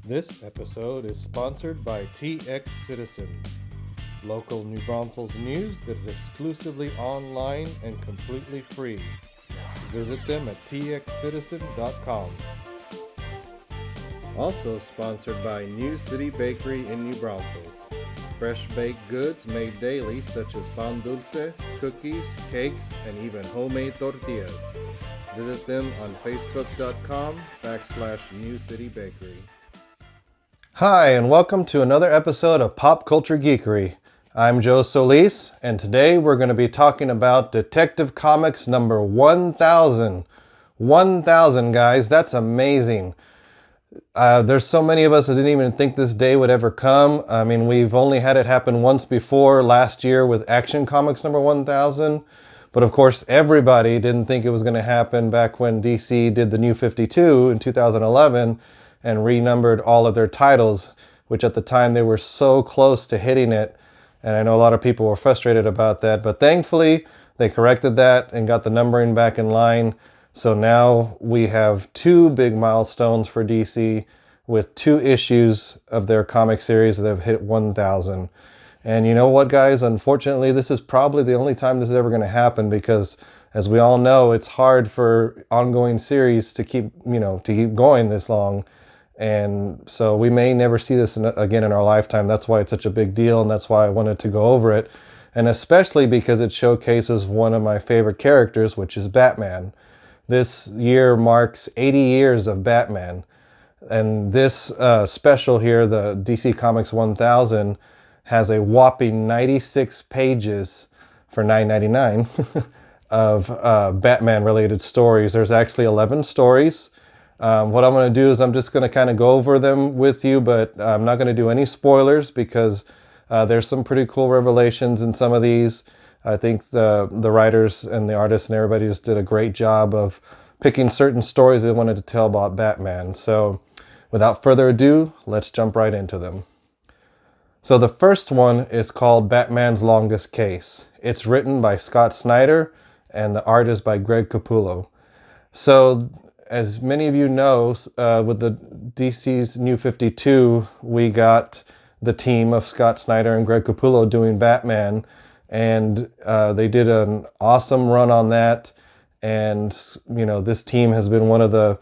This episode is sponsored by TX Citizen, local New Braunfels news that is exclusively online and completely free. Visit them at txcitizen.com. Also sponsored by New City Bakery in New Braunfels. Fresh baked goods made daily such as pan dulce, cookies, cakes, and even homemade tortillas. Visit them on facebook.com/New City Bakery. Hi, and welcome to another episode of Pop Culture Geekery. I'm Joe Solis, and today we're going to be talking about Detective Comics number 1000. 1000, guys, that's amazing. There's so many of us that didn't even think this day would ever come. I mean, we've only had it happen once before, last year with Action Comics number 1000. But of course, everybody didn't think it was going to happen back when DC did the New 52 in 2011 and renumbered all of their titles, which at the time they were so close to hitting it. And I know a lot of people were frustrated about that, but thankfully they corrected that and got the numbering back in line. So now we have two big milestones for DC with two issues of their comic series that have hit 1,000. And you know what, guys? Unfortunately, this is probably the only time this is ever going to happen because, as we all know, it's hard for ongoing series to keep going this long. And so we may never see this again in our lifetime. That's why it's such a big deal, and that's why I wanted to go over it. And especially because it showcases one of my favorite characters, which is Batman. This year marks 80 years of Batman. And this special here, the DC Comics 1000, has a whopping 96 pages for $9.99 of Batman-related stories. There's actually 11 stories. What I'm going to do is I'm just going to kind of go over them with you, but I'm not going to do any spoilers because there's some pretty cool revelations in some of these. I think the writers and the artists and everybody just did a great job of picking certain stories they wanted to tell about Batman. So without further ado, let's jump right into them. So the first one is called Batman's Longest Case. It's written by Scott Snyder and the art is by Greg Capullo. So as many of you know, with the DC's New 52, we got the team of Scott Snyder and Greg Capullo doing Batman. And they did an awesome run on that. And, you know, this team has been one of the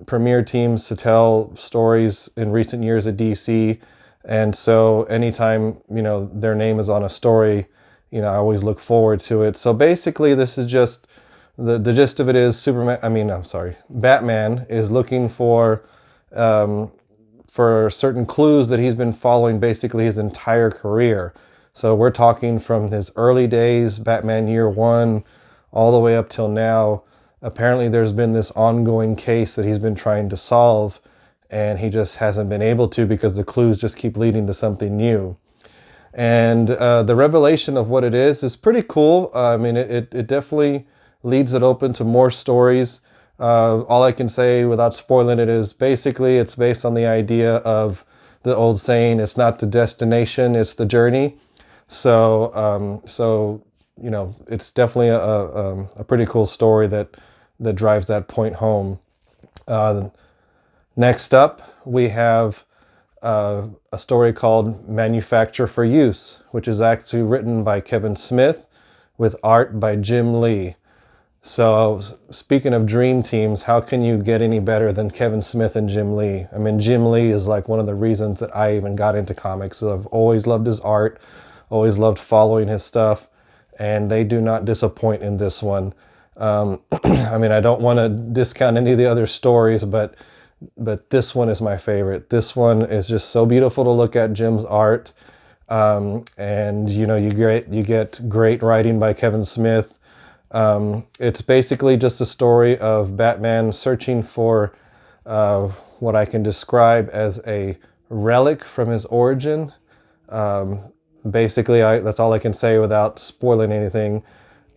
premier teams to tell stories in recent years at DC. And so anytime, you know, their name is on a story, you know, I always look forward to it. So basically, this is just, the gist of it is Batman is looking for certain clues that he's been following basically his entire career. So we're talking from his early days, Batman Year One, all the way up till now. Apparently there's been this ongoing case that he's been trying to solve, and he just hasn't been able to because the clues just keep leading to something new. And the revelation of what it is pretty cool. I mean, it definitely leads it open to more stories. All I can say without spoiling it is basically it's based on the idea of the old saying, it's not the destination, it's the journey. So you know, it's definitely a pretty cool story that drives that point home. Next up, we have a story called Manufacture for Use, which is actually written by Kevin Smith with art by Jim Lee. So speaking of dream teams, how can you get any better than Kevin Smith and Jim Lee? I mean, Jim Lee is like one of the reasons that I even got into comics. So I've always loved his art, always loved following his stuff, and they do not disappoint in this one. I mean, I don't want to discount any of the other stories, but this one is my favorite. This one is just so beautiful to look at, Jim's art. And you know, you get great writing by Kevin Smith. It's basically just a story of Batman searching for what I can describe as a relic from his origin. Basically, that's all I can say without spoiling anything.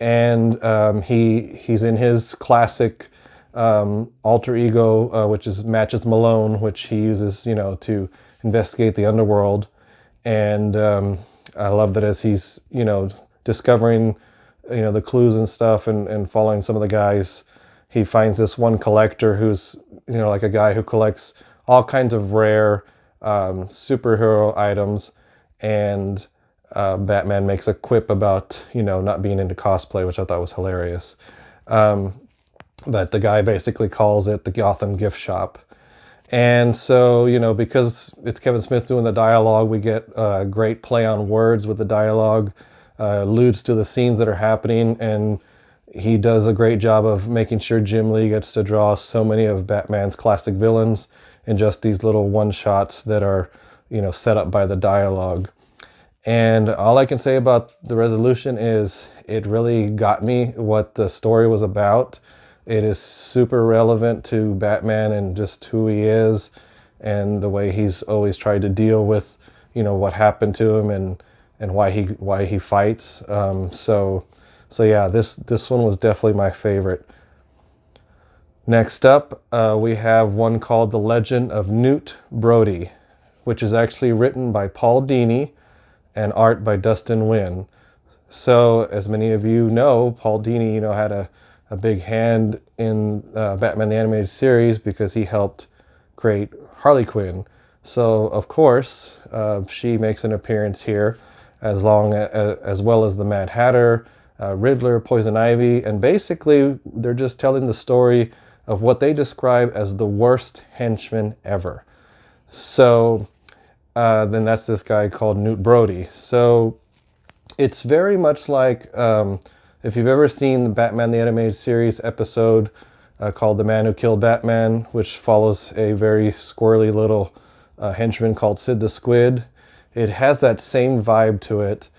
And he's in his classic alter ego, which is Matches Malone, which he uses, you know, to investigate the underworld. And I love that as he's, you know, discovering, you know, the clues and stuff and following some of the guys, he finds this one collector who's, you know, like a guy who collects all kinds of rare superhero items, and Batman makes a quip about, not being into cosplay, which I thought was hilarious. But the guy basically calls it the Gotham gift shop. And so, because it's Kevin Smith doing the dialogue, we get a great play on words with the dialogue, alludes to the scenes that are happening, and he does a great job of making sure Jim Lee gets to draw so many of Batman's classic villains in just these little one-shots that are, set up by the dialogue. And all I can say about the resolution is it really got me what the story was about. It is super relevant to Batman and just who he is and the way he's always tried to deal with, what happened to him and why he fights. So yeah, this one was definitely my favorite. Next up, we have one called The Legend of Newt Brody, which is actually written by Paul Dini and art by Dustin Nguyen. So, as many of you know, Paul Dini, had a big hand in Batman the Animated Series because he helped create Harley Quinn. So, of course, she makes an appearance here, as well as the Mad Hatter, Riddler, Poison Ivy, and basically they're just telling the story of what they describe as the worst henchman ever. So then that's this guy called Newt Brody. So it's very much like if you've ever seen the Batman the Animated Series episode called The Man Who Killed Batman, which follows a very squirrely little henchman called Sid the Squid. It has that same vibe to it.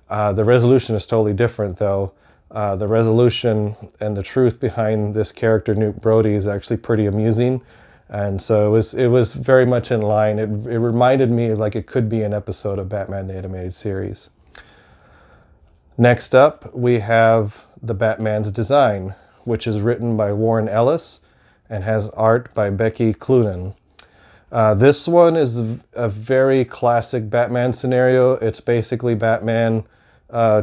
The resolution is totally different, though. The resolution and the truth behind this character, Newt Brody, is actually pretty amusing. And so it was very much in line. It reminded me like it could be an episode of Batman the Animated Series. Next up, we have the Batman's Design, which is written by Warren Ellis and has art by Becky Cloonan. This one is a very classic Batman scenario. It's basically Batman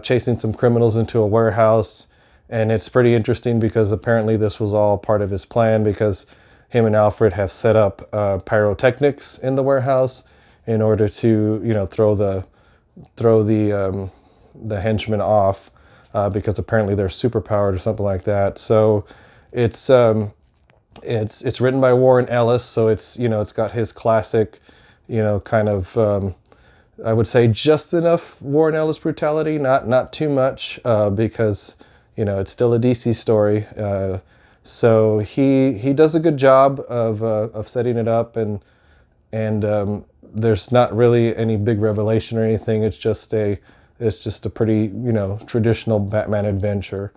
chasing some criminals into a warehouse. And it's pretty interesting because apparently this was all part of his plan, because him and Alfred have set up pyrotechnics in the warehouse in order to, throw the henchmen off because apparently they're superpowered or something like that. So it's written by Warren Ellis, so it's got his classic, kind of I would say just enough Warren Ellis brutality, not too much, because it's still a DC story. So he does a good job of setting it up, and there's not really any big revelation or anything. It's just a pretty traditional Batman adventure.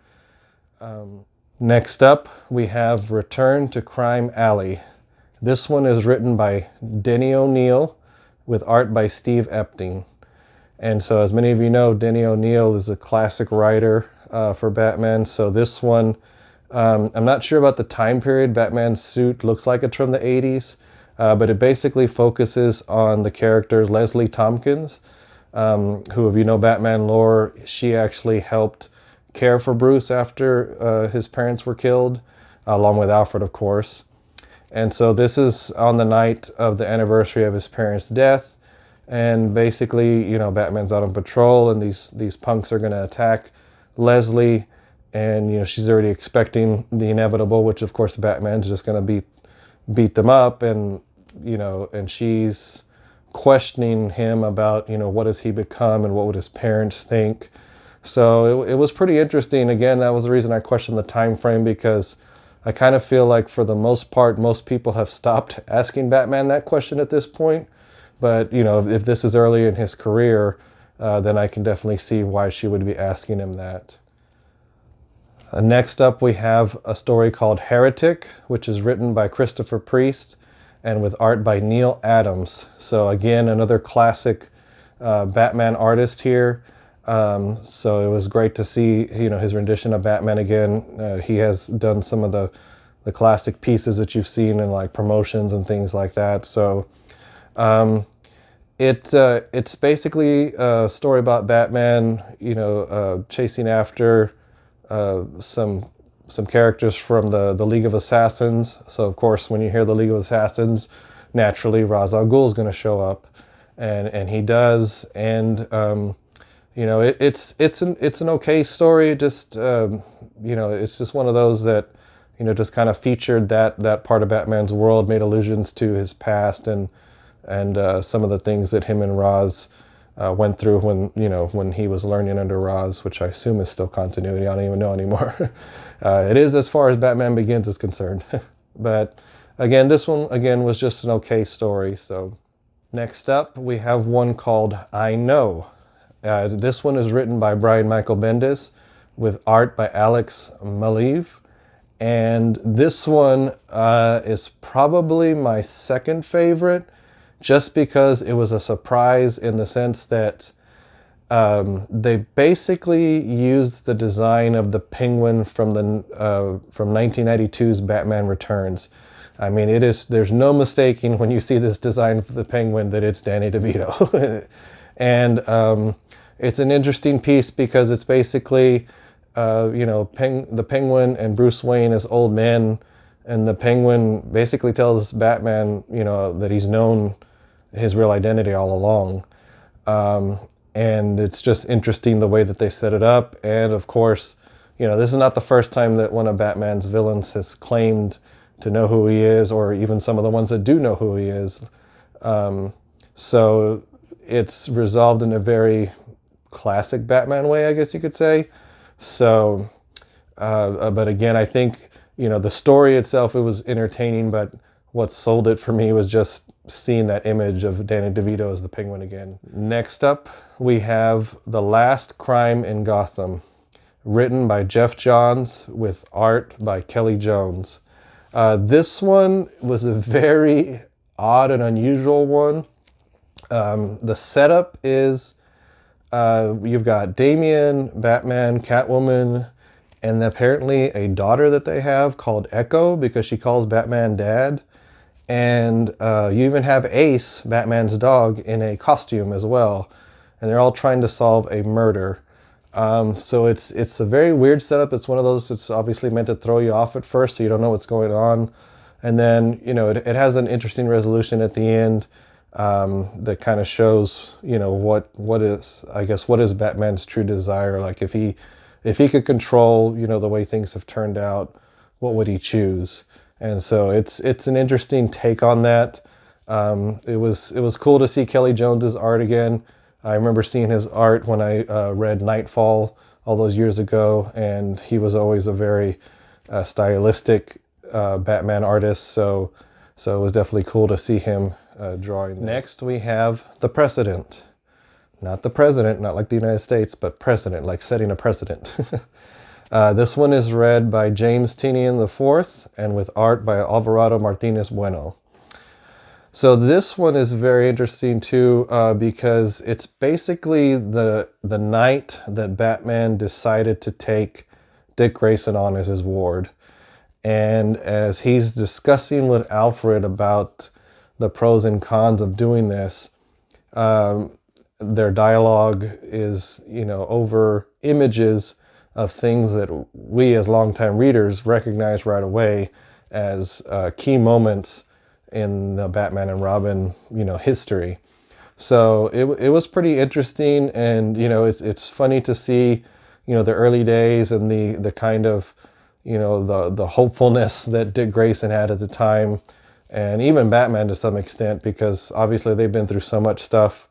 Next up, we have Return to Crime Alley. This one is written by Denny O'Neil with art by Steve Epting. And so, as many of you know, Denny O'Neil is a classic writer for Batman. So this one, I'm not sure about the time period. Batman's suit looks like it's from the 80s, but it basically focuses on the character Leslie Tompkins, who, if you know Batman lore, she actually helped care for Bruce after his parents were killed, along with Alfred, of course. And so this is on the night of the anniversary of his parents' death. And basically, Batman's out on patrol, and these punks are going to attack Leslie. And, she's already expecting the inevitable, which, of course, Batman's just going to beat them up. And, and she's questioning him about, what has he become and what would his parents think. So it was pretty interesting. Again, that was the reason I questioned the time frame, because I kind of feel like for the most part, most people have stopped asking Batman that question at this point. But, if this is early in his career, then I can definitely see why she would be asking him that. Next up, we have a story called Heretic, which is written by Christopher Priest and with art by Neil Adams. So again, another classic Batman artist here. So it was great to see, his rendition of Batman again. He has done some of the classic pieces that you've seen in like promotions and things like that. So it's basically a story about Batman, chasing after some characters from the League of Assassins. So of course, when you hear the League of Assassins, naturally Ra's al Ghul is going to show up, and he does, and you know, it's an okay story. Just you know, it's just one of those that, you know, just kind of featured that part of Batman's world, made allusions to his past and some of the things that him and Ra's went through when, you know, when he was learning under Ra's, which I assume is still continuity. I don't even know anymore. It is, as far as Batman Begins is concerned. But again, this one again was just an okay story. So next up, we have one called I Know. This one is written by Brian Michael Bendis with art by Alex Maleev. And this one is probably my second favorite, just because it was a surprise in the sense that they basically used the design of the Penguin from 1992's Batman Returns. I mean, there's no mistaking when you see this design for the Penguin that it's Danny DeVito. And it's an interesting piece because it's basically, you know, the Penguin and Bruce Wayne as old men, and the Penguin basically tells Batman, you know, that he's known his real identity all along. And it's just interesting the way that they set it up. And of course, you know, this is not the first time that one of Batman's villains has claimed to know who he is, or even some of the ones that do know who he is. So it's resolved in a very classic Batman way, I guess you could say. So, but again, I think, you know, the story itself, it was entertaining, but what sold it for me was just seeing that image of Danny DeVito as the Penguin again. Next up, we have The Last Crime in Gotham, written by Jeff Johns with art by Kelly Jones. This one was a very odd and unusual one. The setup is you've got Damian, Batman, Catwoman, and apparently a daughter that they have called Echo because she calls Batman Dad. And you even have Ace, Batman's dog, in a costume as well. And they're all trying to solve a murder. So it's a very weird setup. It's one of those, it's obviously meant to throw you off at first so you don't know what's going on. And then, you know, it has an interesting resolution at the end that kind of shows, you know, what is Batman's true desire. Like if he could control, you know, the way things have turned out, what would he choose? And so it's an interesting take on that. It was cool to see Kelly Jones's art again. I remember seeing his art when I read Nightfall all those years ago, and he was always a very stylistic Batman artist. So it was definitely cool to see him drawing this. Next, we have The Precedent. Not the president, not like the United States, but precedent, like setting a precedent. This one is read by James Tynion IV and with art by Alvarado Martinez Bueno. So this one is very interesting too because it's basically the night that Batman decided to take Dick Grayson on as his ward. And as he's discussing with Alfred about the pros and cons of doing this, their dialogue is, you know, over images of things that we as longtime readers recognize right away as key moments in the Batman and Robin, you know, history. So it was pretty interesting, and you know, it's funny to see, you know, the early days and the kind of, you know, the hopefulness that Dick Grayson had at the time, and even Batman to some extent, because obviously they've been through so much stuff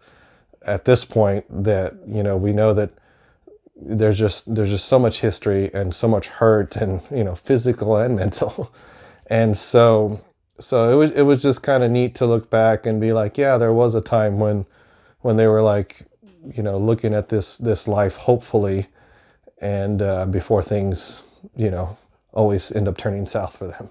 at this point that, you know, we know that there's just so much history and so much hurt, and, you know, physical and mental. And so it was just kind of neat to look back and be like, yeah, there was a time when they were like, you know, looking at this life hopefully, and before things, you know, always end up turning south for them.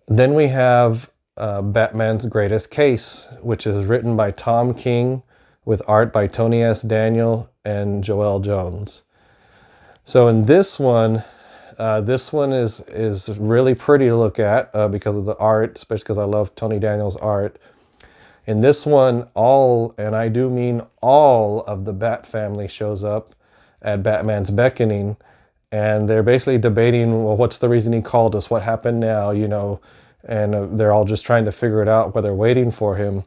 Then we have Batman's Greatest Case, which is written by Tom King with art by Tony S. Daniel and Joel Jones. So in this one is really pretty to look at because of the art, especially because I love Tony Daniel's art. In this one, and I do mean all of the Bat family shows up at Batman's beckoning, and they're basically debating, well, what's the reason he called us? What happened now? You know, and they're all just trying to figure it out while they're waiting for him.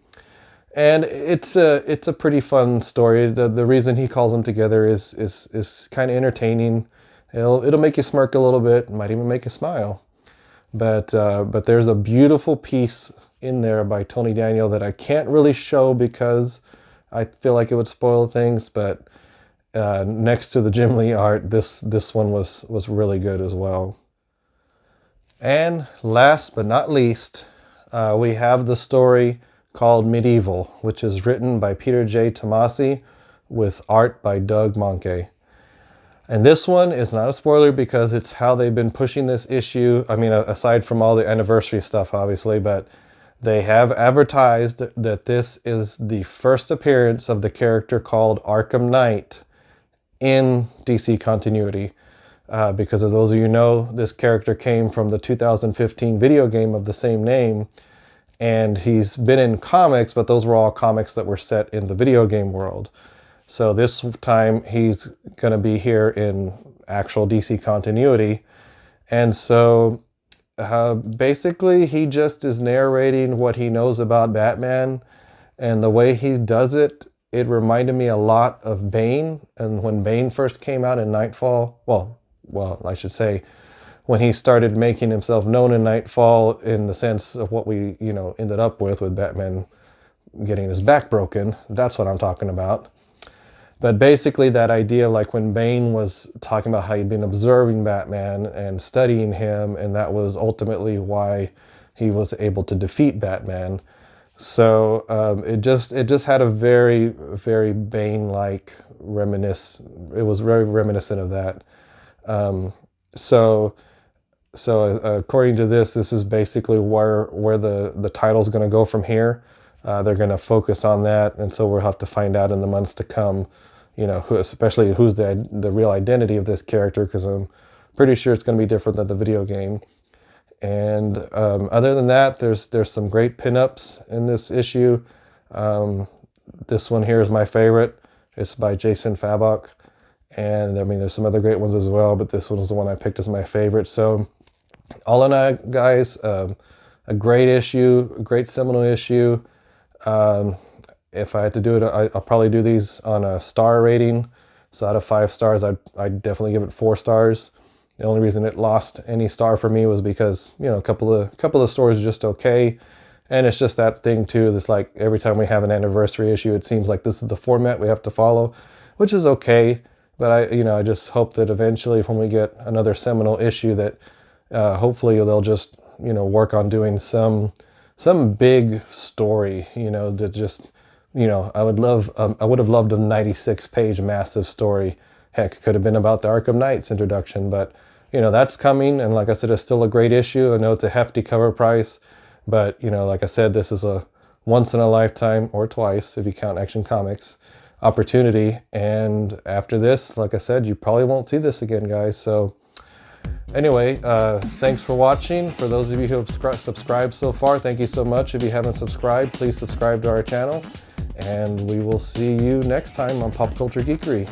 And it's a pretty fun story. The reason he calls them together is kind of entertaining. It'll make you smirk a little bit, might even make you smile. But there's a beautiful piece in there by Tony Daniel that I can't really show because I feel like it would spoil things. But next to the Jim Lee art, this one was really good as well. And last but not least, we have the story called Medieval, which is written by Peter J. Tomasi with art by Doug Monke. And this one is not a spoiler because it's how they've been pushing this issue. I mean, aside from all the anniversary stuff, obviously, but they have advertised that this is the first appearance of the character called Arkham Knight in DC continuity. Because of those of you who know, this character came from the 2015 video game of the same name. And he's been in comics, but those were all comics that were set in the video game world. So this time he's going to be here in actual DC continuity. And so basically he just is narrating what he knows about Batman. And the way he does it, it reminded me a lot of Bane. And when Bane first came out in Nightfall, well, I should say, when he started making himself known in Nightfall, in the sense of what we, ended up with Batman getting his back broken. That's what I'm talking about. But basically that idea, like when Bane was talking about how he'd been observing Batman and studying him, and that was ultimately why he was able to defeat Batman. So it just had a very, very Bane-like it was very reminiscent of that. So according to this is basically where the title's going to go from here. They're going to focus on that, and so we'll have to find out in the months to come, especially who's the real identity of this character, because I'm pretty sure it's going to be different than the video game. And other than that, there's some great pinups in this issue. This one here is my favorite. It's by Jason Fabok. And I mean, there's some other great ones as well, but this one was the one I picked as my favorite. So all in all, guys, a great issue, a great seminal issue. If I had to do it, I'll probably do these on a star rating. So out of 5 stars, I'd definitely give it 4 stars. The only reason it lost any star for me was because, a couple of stories are just okay. And it's just that thing too, that's like every time we have an anniversary issue, it seems like this is the format we have to follow, which is okay. But I just hope that eventually when we get another seminal issue that hopefully they'll just, work on doing some big story, that just, I would have loved a 96-page massive story. Heck, could have been about the Arkham Knight's introduction, but that's coming. And like I said, it's still a great issue. I know it's a hefty cover price, but like I said, this is a once in a lifetime, or twice if you count Action Comics, opportunity. And after this, like I said, you probably won't see this again, guys. So anyway, thanks for watching. For those of you who have subscribed so far, thank you so much. If you haven't subscribed, please subscribe to our channel, and we will see you next time on Pop Culture Geekery.